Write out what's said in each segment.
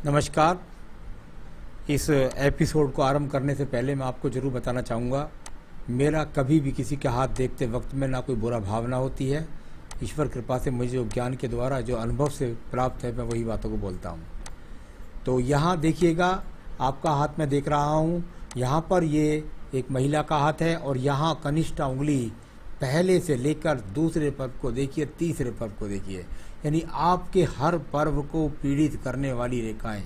नमस्कार। इस एपिसोड को आरंभ करने से पहले मैं आपको ज़रूर बताना चाहूँगा, मेरा कभी भी किसी के हाथ देखते वक्त में ना कोई बुरा भावना होती है। ईश्वर कृपा से मुझे जो ज्ञान के द्वारा जो अनुभव से प्राप्त है, मैं वही बातों को बोलता हूँ। तो यहाँ देखिएगा, आपका हाथ मैं देख रहा हूँ, यहाँ पर ये एक महिला का हाथ है और यहाँ कनिष्ठ उंगली पहले से लेकर दूसरे पर्व को देखिए, तीसरे पर्व को देखिए, यानी आपके हर पर्व को पीड़ित करने वाली रेखाएं।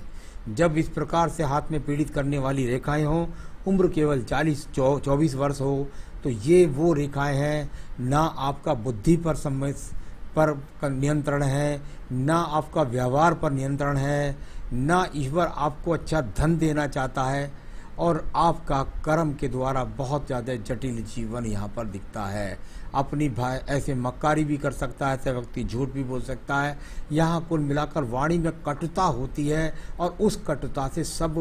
जब इस प्रकार से हाथ में पीड़ित करने वाली रेखाएं हों, उम्र केवल 24 वर्ष हो, तो ये वो रेखाएं हैं। ना आपका बुद्धि पर नियंत्रण है, ना आपका व्यवहार पर नियंत्रण है, ना ईश्वर आपको अच्छा धन देना चाहता है, और आपका कर्म के द्वारा बहुत ज़्यादा जटिल जीवन यहाँ पर दिखता है। अपनी भाई ऐसे मक्कारी भी कर सकता है, ऐसे व्यक्ति झूठ भी बोल सकता है। यहाँ कुल मिलाकर वाणी में कटुता होती है और उस कटुता से सब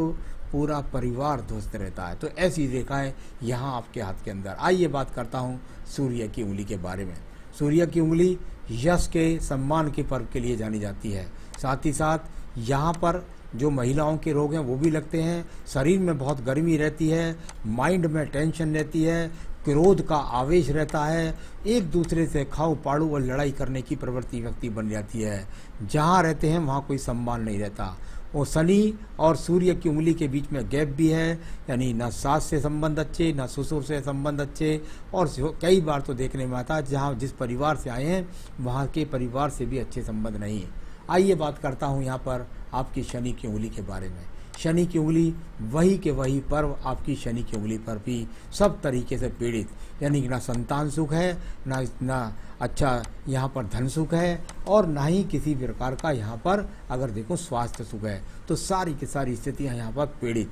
पूरा परिवार ध्वस्त रहता है। तो ऐसी रेखाएं यहाँ आपके हाथ के अंदर। आइए बात करता हूँ सूर्य की उंगली के बारे में। सूर्य की उंगली यश के, सम्मान के पर्व के लिए जानी जाती है। साथ ही साथ यहाँ पर जो महिलाओं के रोग हैं वो भी लगते हैं। शरीर में बहुत गर्मी रहती है, माइंड में टेंशन रहती है, क्रोध का आवेश रहता है, एक दूसरे से खाओ पाड़ू और लड़ाई करने की प्रवृत्ति व्यक्ति बन जाती है। जहाँ रहते हैं वहाँ कोई सम्मान नहीं रहता। और शनि और सूर्य की उंगली के बीच में गैप भी है, यानी ना सास से संबंध अच्छे, ना ससुर से संबंध अच्छे, और कई बार तो देखने में आता है जहाँ जिस परिवार से आए हैं वहाँ के परिवार से भी अच्छे संबंध नहीं। आइए बात करता हूँ यहाँ पर आपकी शनि की उंगली के बारे में। शनि की उंगली वही के वही पर्व आपकी शनि की उंगली पर भी सब तरीके से पीड़ित, यानी ना संतान सुख है, ना अच्छा यहाँ पर धन सुख है, और ना ही किसी प्रकार का यहाँ पर अगर देखो स्वास्थ्य सुख है। तो सारी की सारी स्थितियाँ यहाँ पर पीड़ित।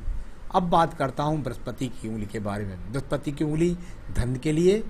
अब बात करता हूँ बृहस्पति की उंगली के बारे में। बृहस्पति की उंगली धन के लिए,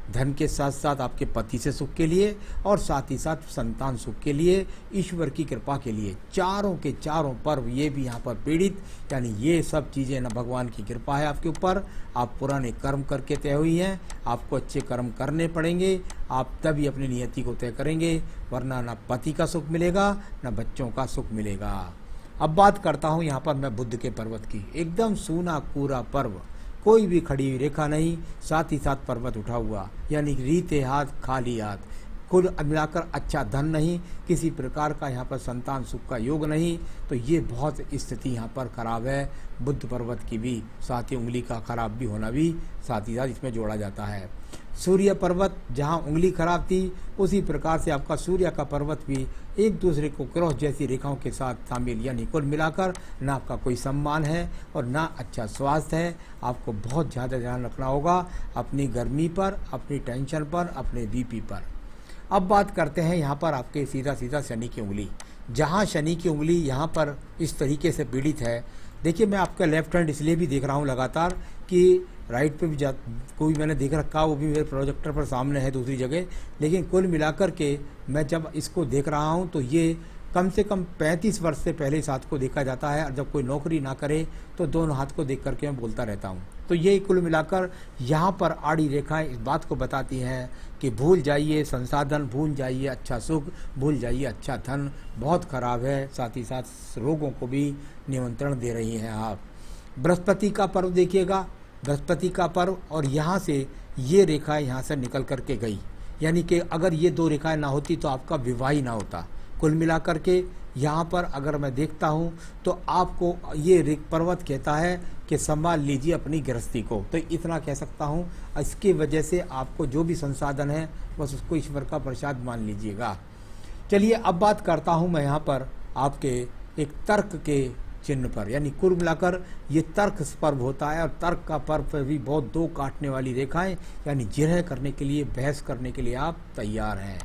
धन के साथ साथ आपके पति से सुख के लिए, और साथ ही साथ संतान सुख के लिए, ईश्वर की कृपा के लिए, चारों के चारों पर्व ये भी यहाँ पर पीड़ित। यानी ये सब चीज़ें ना भगवान की कृपा है आपके ऊपर। आप पुराने कर्म करके तय हुई हैं, आपको अच्छे कर्म करने पड़ेंगे, आप तभी अपनी नियति को तय करेंगे, वरना ना पति का सुख मिलेगा ना बच्चों का सुख मिलेगा। अब बात करता हूँ यहाँ पर मैं बुध के पर्वत की। एकदम सूना कूरा पर्व, कोई भी खड़ी हुई रेखा नहीं, साथ ही साथ पर्वत उठा हुआ, यानी रीते हाथ खाली हाथ। कुल मिलाकर अच्छा धन नहीं, किसी प्रकार का यहाँ पर संतान सुख का योग नहीं। तो ये बहुत स्थिति यहाँ पर खराब है बुध पर्वत की भी। साथ ही उंगली का खराब भी होना भी साथ ही साथ इसमें जोड़ा जाता है। सूर्य पर्वत जहाँ उंगली खराब थी, उसी प्रकार से आपका सूर्य का पर्वत भी एक दूसरे को क्रॉस जैसी रेखाओं के साथ शामिल, यानी कुल मिलाकर ना आपका कोई सम्मान है और ना अच्छा स्वास्थ्य है। आपको बहुत ज़्यादा ध्यान रखना होगा अपनी गर्मी पर, अपनी टेंशन पर, अपने बीपी पर। अब बात करते हैं यहाँ पर आपके सीधा सीधा शनि की उंगली। जहाँ शनि की उंगली यहाँ पर इस तरीके से पीड़ित है, देखिए मैं आपका लेफ्ट हैंड इसलिए भी देख रहा हूँ लगातार कि राइट पे भी कोई मैंने देख रखा, वो भी मेरे प्रोजेक्टर पर सामने है दूसरी जगह, लेकिन कुल मिलाकर के मैं जब इसको देख रहा हूँ तो ये कम से कम 35 वर्ष से पहले इस हाथ को देखा जाता है। और जब कोई नौकरी ना करे तो दोनों हाथ को देख करके मैं बोलता रहता हूँ। तो ये कुल मिलाकर यहाँ पर आड़ी रेखाएं इस बात को बताती हैं कि भूल जाइए संसाधन, भूल जाइए अच्छा सुख, भूल जाइए अच्छा धन, बहुत खराब है। साथ ही साथ रोगों को भी निमंत्रण दे रही हैं आप। बृहस्पति का पर्व देखिएगा, बृहस्पति का पर्व, और यहाँ से ये रेखाएं यहाँ से निकल करके गई, यानी कि अगर ये दो रेखाएं ना होती तो आपका विवाह ही ना होता। कुल मिलाकर के यहाँ पर अगर मैं देखता हूँ तो आपको ये पर्वत कहता है कि संभाल लीजिए अपनी गृहस्थी को। तो इतना कह सकता हूँ, इसकी वजह से आपको जो भी संसाधन है बस उसको ईश्वर का प्रसाद मान लीजिएगा। चलिए अब बात करता हूँ मैं यहाँ पर आपके एक तर्क के चिन्ह पर, यानी कुल मिलाकर ये तर्क पर्व होता है। और तर्क का पर्व पर भी बहुत दो काटने वाली रेखाएं, यानी जिरह करने के लिए, बहस करने के लिए आप तैयार हैं।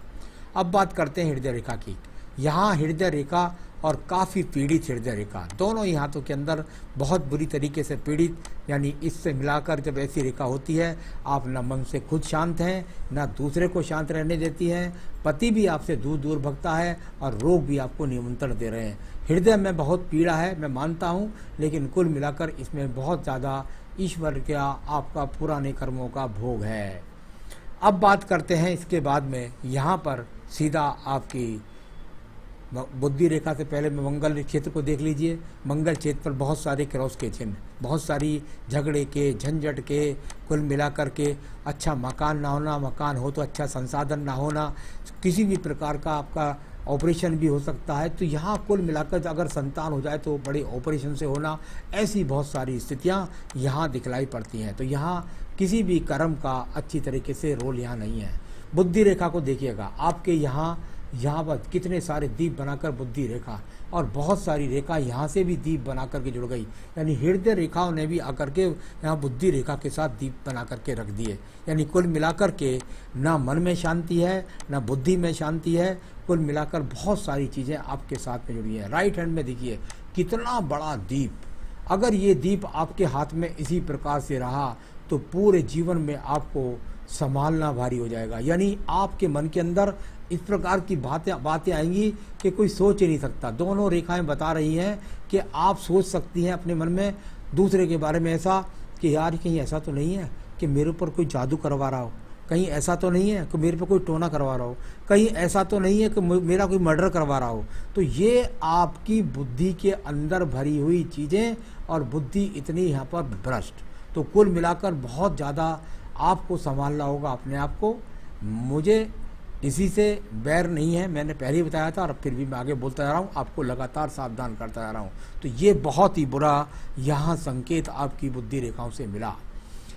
अब बात करते हैं हृदय रेखा की। यहाँ हृदय रेखा और काफ़ी पीड़ित हृदय रेखा, दोनों ही हाथों के अंदर बहुत बुरी तरीके से पीड़ित, यानी इससे मिलाकर जब ऐसी रेखा होती है, आप न मन से खुद शांत हैं, ना दूसरे को शांत रहने देती हैं, पति भी आपसे दूर दूर भगता है, और रोग भी आपको निमंत्रण दे रहे हैं। हृदय में बहुत पीड़ा है, मैं मानता हूँ, लेकिन कुल मिलाकर इसमें बहुत ज़्यादा ईश्वर का आपका पुराने कर्मों का भोग है। अब बात करते हैं इसके बाद में यहाँ पर सीधा आपकी बुद्धि रेखा से पहले में मंगल क्षेत्र को देख लीजिए। मंगल क्षेत्र पर बहुत सारे क्रॉस के चिन्ह, बहुत सारी झगड़े के, झंझट के, कुल मिलाकर के अच्छा मकान ना होना, मकान हो तो अच्छा संसाधन ना होना, किसी भी प्रकार का आपका ऑपरेशन भी हो सकता है। तो यहाँ कुल मिलाकर अगर संतान हो जाए तो बड़े ऑपरेशन से होना, ऐसी बहुत सारी स्थितियाँ यहाँ दिखलाई पड़ती हैं। तो यहाँ किसी भी कर्म का अच्छी तरीके से रोल यहाँ नहीं है। बुद्धि रेखा को देखिएगा, आपके यहाँ पर कितने सारे दीप बनाकर बुद्धि रेखा, और बहुत सारी रेखा यहाँ से भी दीप बना करके जुड़ गई, यानी हृदय रेखाओं ने भी आकर के यहाँ बुद्धि रेखा के साथ दीप बना करके रख दिए। यानी कुल मिलाकर के ना मन में शांति है, ना बुद्धि में शांति है, कुल मिलाकर बहुत सारी चीज़ें आपके साथ में जुड़ी हैं। राइट हैंड में देखिए कितना बड़ा दीप, अगर ये दीप आपके हाथ में इसी प्रकार से रहा तो पूरे जीवन में आपको संभालना भारी हो जाएगा। यानी आपके मन के अंदर इस प्रकार की बातें आएंगी कि कोई सोच ही नहीं सकता। दोनों रेखाएं बता रही हैं कि आप सोच सकती हैं अपने मन में दूसरे के बारे में ऐसा कि यार कहीं ऐसा तो नहीं है कि मेरे ऊपर कोई जादू करवा रहा हो, कहीं ऐसा तो नहीं है कि मेरे पे कोई टोना करवा रहा हो, कहीं ऐसा तो नहीं है कि मेरा कोई मर्डर करवा रहा हो। तो ये आपकी बुद्धि के अंदर भरी हुई चीज़ें, और बुद्धि इतनी यहाँ पर भ्रष्ट। तो कुल मिलाकर बहुत ज़्यादा आपको संभालना होगा अपने आप को। मुझे इसी से बैर नहीं है, मैंने पहले ही बताया था, और फिर भी मैं आगे बोलता जा रहा हूँ, आपको लगातार सावधान करता जा रहा हूँ। तो ये बहुत ही बुरा यहाँ संकेत आपकी बुद्धि रेखाओं से मिला।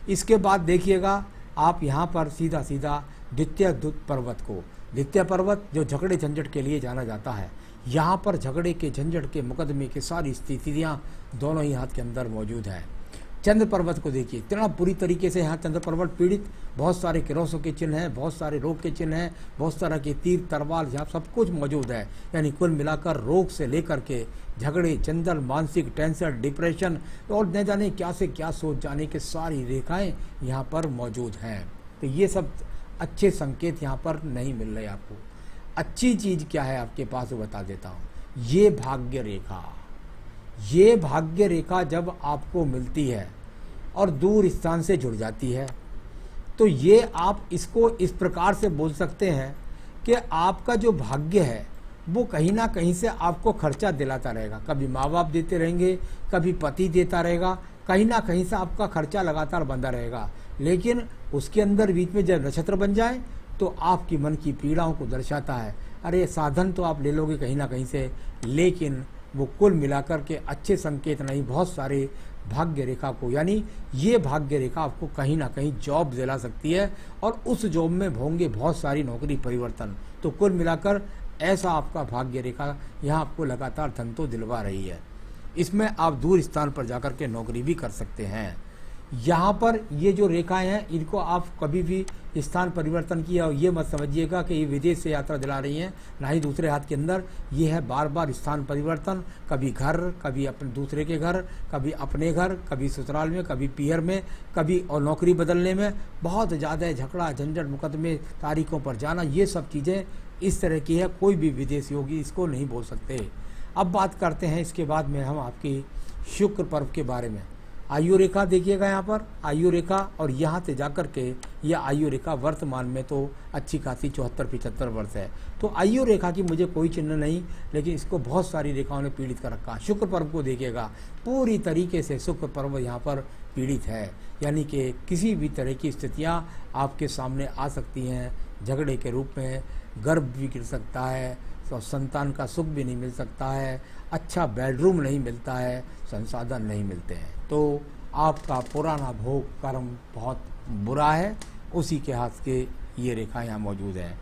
इसके बाद देखिएगा आप यहाँ पर सीधा सीधा द्वितीय पर्वत को, द्वितीय पर्वत जो झगड़े झंझट के लिए जाना जाता है, यहाँ पर झगड़े के, झंझट के, मुकदमे की सारी स्थितियाँ दोनों ही हाथ के अंदर मौजूद है। चंद्र पर्वत को देखिए, इतना बुरी तरीके से यहाँ चंद्र पर्वत पीड़ित, बहुत सारे किरोसों के चिन्ह हैं, बहुत सारे रोग के चिन्ह हैं, बहुत तरह के तीर तलवार यहाँ सब कुछ मौजूद है। यानी कुल मिलाकर रोग से लेकर के झगड़े, चंदल, मानसिक टेंशन, डिप्रेशन और न जाने क्या से क्या सोच जाने के सारी रेखाएं यहाँ पर मौजूद हैं। तो ये सब अच्छे संकेत यहाँ पर नहीं मिल रहे आपको। अच्छी चीज़ क्या है आपके पास वो बता देता हूँ। ये भाग्य रेखा, ये भाग्य रेखा जब आपको मिलती है और दूर स्थान से जुड़ जाती है, तो ये आप इसको इस प्रकार से बोल सकते हैं कि आपका जो भाग्य है वो कहीं ना कहीं से आपको खर्चा दिलाता रहेगा। कभी माँ बाप देते रहेंगे, कभी पति देता रहेगा, कहीं ना कहीं से आपका खर्चा लगातार बंधा रहेगा। लेकिन उसके अंदर बीच में जब नक्षत्र बन जाए तो आपकी मन की पीड़ाओं को दर्शाता है। अरे साधन तो आप ले लोगे कहीं ना कहीं से, लेकिन वो कुल मिलाकर के अच्छे संकेत नहीं। बहुत सारे भाग्य रेखा को, यानी ये भाग्य रेखा आपको कहीं ना कहीं जॉब दिला सकती है, और उस जॉब में होंगे बहुत सारी नौकरी परिवर्तन। तो कुल मिलाकर ऐसा आपका भाग्य रेखा यहाँ आपको लगातार धन तो दिलवा रही है। इसमें आप दूर स्थान पर जाकर के नौकरी भी कर सकते हैं। यहाँ पर ये जो रेखाएं हैं इनको आप कभी भी स्थान परिवर्तन किया, ये मत समझिएगा कि ये विदेश से यात्रा दिला रही हैं, ना ही दूसरे हाथ के अंदर। ये है बार बार स्थान परिवर्तन, कभी घर, कभी अपने दूसरे के घर, कभी अपने घर, कभी ससुराल में, कभी पीहर में, कभी और नौकरी बदलने में बहुत ज़्यादा झगड़ा, झंझट, मुकदमे, तारीखों पर जाना, ये सब चीज़ें इस तरह की है। कोई भी विदेशी होगी इसको नहीं बोल सकते। अब बात करते हैं इसके बाद में हम आपकी शुक्र पर्व के बारे में। आयु रेखा देखिएगा यहाँ पर, आयु रेखा, और यहाँ से जाकर के यह आयु रेखा वर्तमान में तो अच्छी खासी 74-75 वर्ष है। तो आयु रेखा की मुझे कोई चिन्ह नहीं, लेकिन इसको बहुत सारी रेखाओं ने पीड़ित कर रखा। शुक्र पर्व को देखिएगा, पूरी तरीके से शुक्र पर्व यहाँ पर पीड़ित है। यानी कि किसी भी तरह की स्थितियाँ आपके सामने आ सकती हैं, झगड़े के रूप में, गर्भ भी गिर सकता है, तो संतान का सुख भी नहीं मिल सकता है, अच्छा बेडरूम नहीं मिलता है, संसाधन नहीं मिलते हैं। तो आपका पुराना भोग कर्म बहुत बुरा है, उसी के हाथ के ये रेखा यहाँ मौजूद है।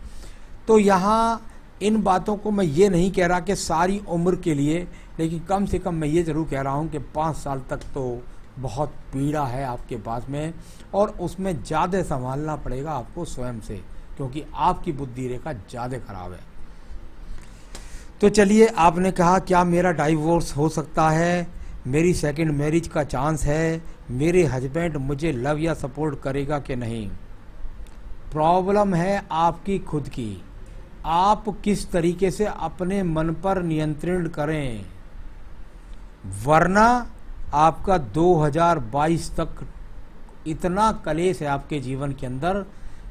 तो यहाँ इन बातों को मैं ये नहीं कह रहा कि सारी उम्र के लिए, लेकिन कम से कम मैं ये ज़रूर कह रहा हूँ कि 5 साल तक तो बहुत पीड़ा है आपके पास में, और उसमें ज़्यादा संभालना पड़ेगा आपको स्वयं से, क्योंकि आपकी बुद्धि रेखा ज़्यादा खराब है। तो चलिए, आपने कहा क्या मेरा डाइवोर्स हो सकता है, मेरी सेकंड मैरिज का चांस है, मेरे हस्बैंड मुझे लव या सपोर्ट करेगा कि नहीं। प्रॉब्लम है आपकी खुद की, आप किस तरीके से अपने मन पर नियंत्रण करें, वरना आपका 2022 तक इतना कलेश है आपके जीवन के अंदर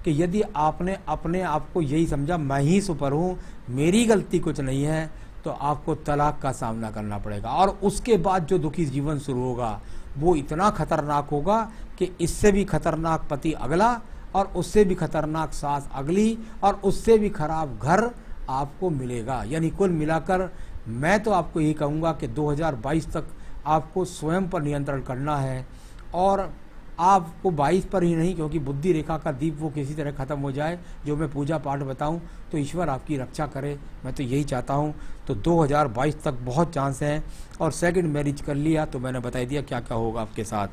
कि यदि आपने अपने आप को यही समझा मैं ही सुपर हूँ, मेरी गलती कुछ नहीं है, तो आपको तलाक का सामना करना पड़ेगा। और उसके बाद जो दुखी जीवन शुरू होगा वो इतना खतरनाक होगा कि इससे भी खतरनाक पति अगला, और उससे भी खतरनाक सास अगली, और उससे भी खराब घर आपको मिलेगा। यानी कुल मिलाकर मैं तो आपको यही कहूँगा कि 2022 तक आपको स्वयं पर नियंत्रण करना है, और आपको 22 पर ही नहीं, क्योंकि बुद्धि रेखा का दीप वो किसी तरह ख़त्म हो जाए, जो मैं पूजा पाठ बताऊं, तो ईश्वर आपकी रक्षा करे, मैं तो यही चाहता हूं। तो 2022 तक बहुत चांस हैं। और सेकंड मैरिज कर लिया तो मैंने बता दिया क्या क्या होगा आपके साथ।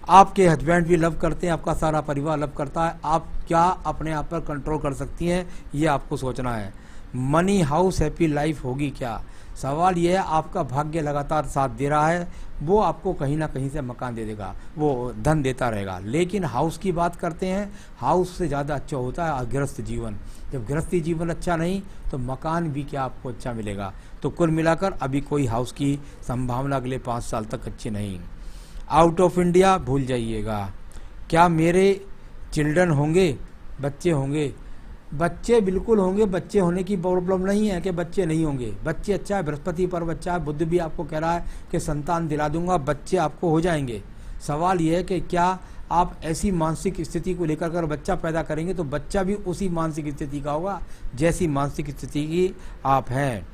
आपके हस्बैंड भी लव करते हैं, आपका सारा परिवार लव करता है, आप क्या अपने आप पर कंट्रोल कर सकती हैं, ये आपको सोचना है। मनी हाउस हैप्पी लाइफ होगी क्या? सवाल यह है, आपका भाग्य लगातार साथ दे रहा है, वो आपको कहीं ना कहीं से मकान दे देगा, वो धन देता रहेगा। लेकिन हाउस की बात करते हैं, हाउस से ज़्यादा अच्छा होता है गृहस्थ जीवन। जब गृहस्थी जीवन अच्छा नहीं तो मकान भी क्या आपको अच्छा मिलेगा। तो कुल मिलाकर अभी कोई हाउस की संभावना अगले 5 साल तक अच्छी नहीं। आउट ऑफ इंडिया भूल जाइएगा। क्या मेरे चिल्ड्रन होंगे, बच्चे होंगे? बच्चे बिल्कुल होंगे, बच्चे होने की प्रॉब्लम नहीं है कि बच्चे नहीं होंगे। बच्चे अच्छा है, बृहस्पति पर बच्चा है, बुद्ध भी आपको कह रहा है कि संतान दिला दूंगा, बच्चे आपको हो जाएंगे। सवाल यह है कि क्या आप ऐसी मानसिक स्थिति को लेकर कर बच्चा पैदा करेंगे तो बच्चा भी उसी मानसिक स्थिति का होगा जैसी मानसिक स्थिति की आप हैं।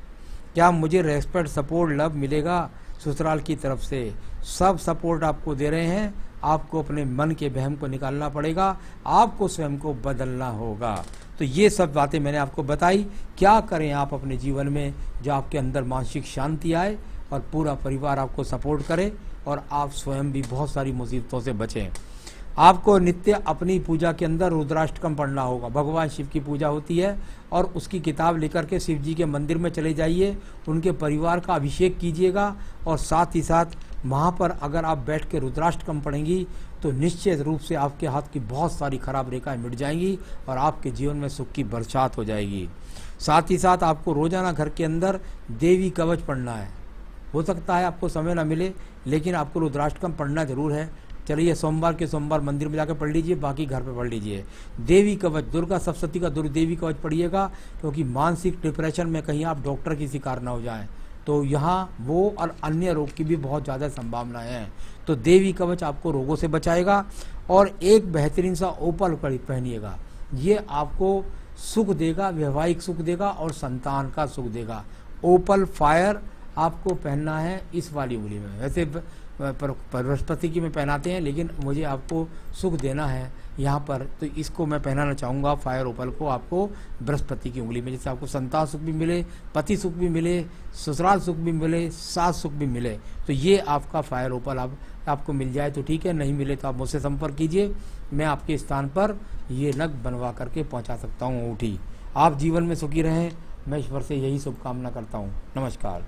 क्या मुझे रेस्पेक्ट, सपोर्ट, लव मिलेगा ससुराल की तरफ से? सब सपोर्ट आपको दे रहे हैं। आपको अपने मन के वहम को निकालना पड़ेगा, आपको स्वयं को बदलना होगा। तो ये सब बातें मैंने आपको बताई। क्या करें आप अपने जीवन में जो आपके अंदर मानसिक शांति आए और पूरा परिवार आपको सपोर्ट करे और आप स्वयं भी बहुत सारी मुसीबतों से बचें। आपको नित्य अपनी पूजा के अंदर रुद्राष्टकम पढ़ना होगा। भगवान शिव की पूजा होती है और उसकी किताब लेकर के शिव जी के मंदिर में चले जाइए, उनके परिवार का अभिषेक कीजिएगा, और साथ ही साथ वहाँ पर अगर आप बैठ के रुद्राष्टकम पढ़ेंगी तो निश्चित रूप से आपके हाथ की बहुत सारी खराब रेखाएं मिट जाएंगी और आपके जीवन में सुख की बरसात हो जाएगी। साथ ही साथ आपको रोजाना घर के अंदर देवी कवच पढ़ना है। हो सकता है आपको समय ना मिले, लेकिन आपको रुद्राष्टकम पढ़ना जरूर है। चलिए सोमवार के सोमवार मंदिर में जाकर पढ़ लीजिए, बाकी घर पे पढ़ लीजिए। देवी कवच, दुर्गा सप्तशती का देवी कवच पढ़िएगा, क्योंकि मानसिक डिप्रेशन में कहीं आप डॉक्टर की शिकार ना हो जाएं, तो यहाँ वो और अन्य रोग की भी बहुत ज़्यादा संभावनाएं हैं। तो देवी कवच आपको रोगों से बचाएगा। और एक बेहतरीन सा ओपल पहनिएगा, ये आपको सुख देगा, वैवाहिक सुख देगा और संतान का सुख देगा। ओपल फायर आपको पहनना है इस वाली उंगली में। वैसे बृहस्पति की में पहनाते हैं, लेकिन मुझे आपको सुख देना है यहाँ पर, तो इसको मैं पहनाना चाहूँगा फायर ओपल को आपको बृहस्पति की उंगली में, जिससे आपको संतान सुख भी मिले, पति सुख भी मिले, ससुराल सुख भी मिले, सास सुख भी मिले। तो ये आपका फायर ओपल आपको मिल जाए तो ठीक है, नहीं मिले तो आप मुझसे संपर्क कीजिए, मैं आपके स्थान पर ये नग बनवा करके पहुँचा सकता हूँ अंगूठी। आप जीवन में सुखी रहें, मैं ईश्वर से यही शुभकामना करता हूँ। नमस्कार।